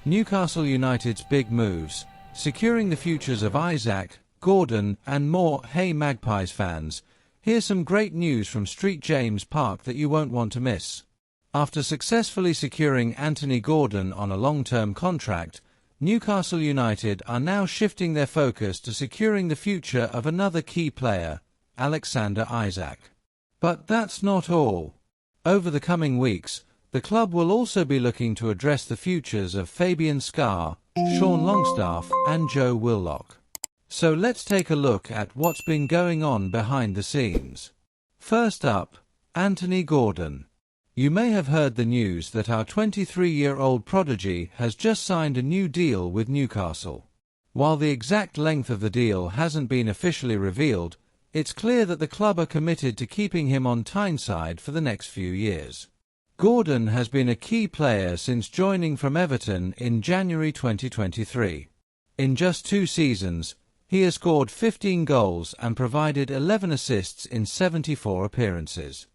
Newcastle United's big moves, securing the futures of Isak, Gordon and more. Hey Magpies fans, here's some great news from St James Park that you won't want to miss. After successfully securing Anthony Gordon on a long-term contract, Newcastle United are now shifting their focus to securing the future of another key player, Alexander Isak. But that's not all. Over the coming weeks, the club will also be looking to address the futures of Fabian Schär, Sean Longstaff and Joe Willock. So let's take a look at what's been going on behind the scenes. First up, Anthony Gordon. You may have heard the news that our 23-year-old prodigy has just signed a new deal with Newcastle. While the exact length of the deal hasn't been officially revealed, it's clear that the club are committed to keeping him on Tyneside for the next few years. Gordon has been a key player since joining from Everton in January 2023. In just 2 seasons, he has scored 15 goals and provided 11 assists in 74 appearances.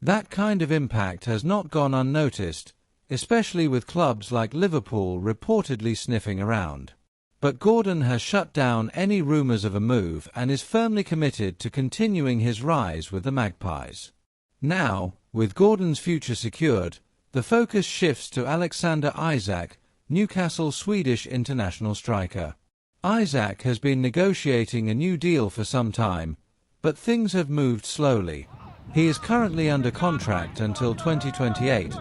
That kind of impact has not gone unnoticed, especially with clubs like Liverpool reportedly sniffing around. But Gordon has shut down any rumours of a move and is firmly committed to continuing his rise with the Magpies. Now, with Gordon's future secured, the focus shifts to Alexander Isak, Newcastle's Swedish international striker. Isak has been negotiating a new deal for some time, but things have moved slowly. He is currently under contract until 2028,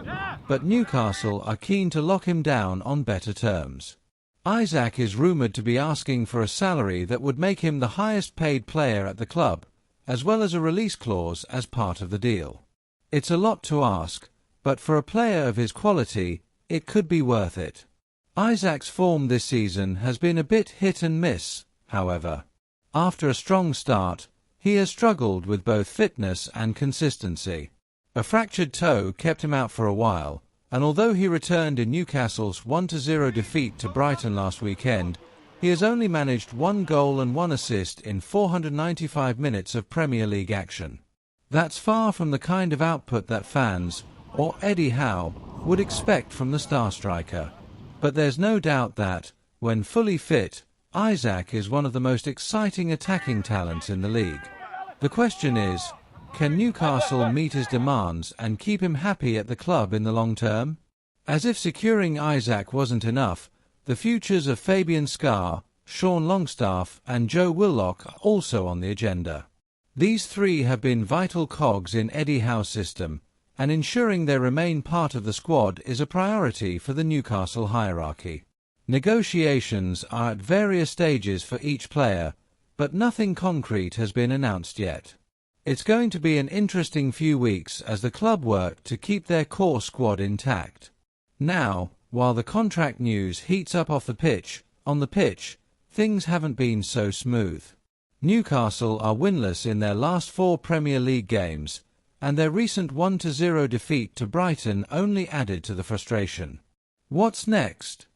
but Newcastle are keen to lock him down on better terms. Isak is rumoured to be asking for a salary that would make him the highest paid player at the club, as well as a release clause as part of the deal. It's a lot to ask, but for a player of his quality, it could be worth it. Isak's form this season has been a bit hit and miss, however. After a strong start, he has struggled with both fitness and consistency. A fractured toe kept him out for a while, and although he returned in Newcastle's 1-0 defeat to Brighton last weekend, he has only managed 1 goal and 1 assist in 495 minutes of Premier League action. That's far from the kind of output that fans, or Eddie Howe, would expect from the star striker. But there's no doubt that, when fully fit, Isak is one of the most exciting attacking talents in the league. The question is, can Newcastle meet his demands and keep him happy at the club in the long term? As if securing Isak wasn't enough, the futures of Fabian Schär, Sean Longstaff and Joe Willock are also on the agenda. These 3 have been vital cogs in Eddie Howe's system, and ensuring they remain part of the squad is a priority for the Newcastle hierarchy. Negotiations are at various stages for each player, but nothing concrete has been announced yet. It's going to be an interesting few weeks as the club work to keep their core squad intact. Now, while the contract news heats up off the pitch, on the pitch, things haven't been so smooth. Newcastle are winless in their last 4 Premier League games, and their recent 1-0 defeat to Brighton only added to the frustration. What's next?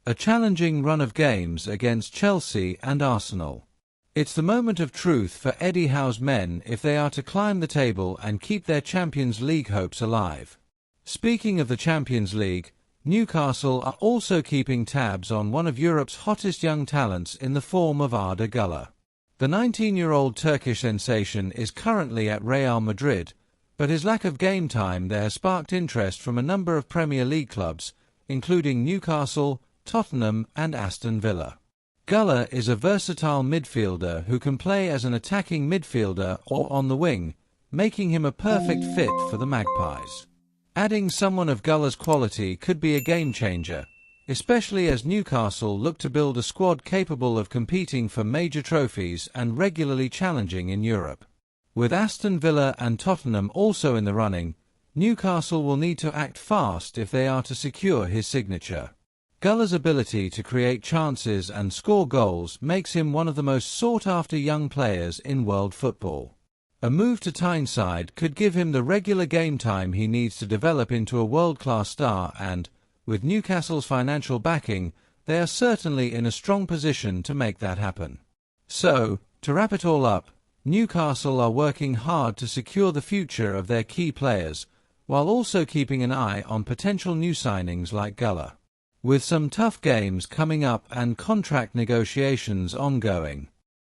A challenging run of games against Chelsea and Arsenal. It's the moment of truth for Eddie Howe's men if they are to climb the table and keep their Champions League hopes alive. Speaking of the Champions League, Newcastle are also keeping tabs on one of Europe's hottest young talents in the form of Arda Güler. The 19-year-old Turkish sensation is currently at Real Madrid, but his lack of game time there has sparked interest from a number of Premier League clubs, including Newcastle, Tottenham and Aston Villa. Güler is a versatile midfielder who can play as an attacking midfielder or on the wing, making him a perfect fit for the Magpies. Adding someone of Güller's quality could be a game-changer, especially as Newcastle look to build a squad capable of competing for major trophies and regularly challenging in Europe. With Aston Villa and Tottenham also in the running, Newcastle will need to act fast if they are to secure his signature. Güller's ability to create chances and score goals makes him one of the most sought-after young players in world football. A move to Tyneside could give him the regular game time he needs to develop into a world-class star and, with Newcastle's financial backing, they are certainly in a strong position to make that happen. So, to wrap it all up, Newcastle are working hard to secure the future of their key players, while also keeping an eye on potential new signings like Güler. with some tough games coming up and contract negotiations ongoing.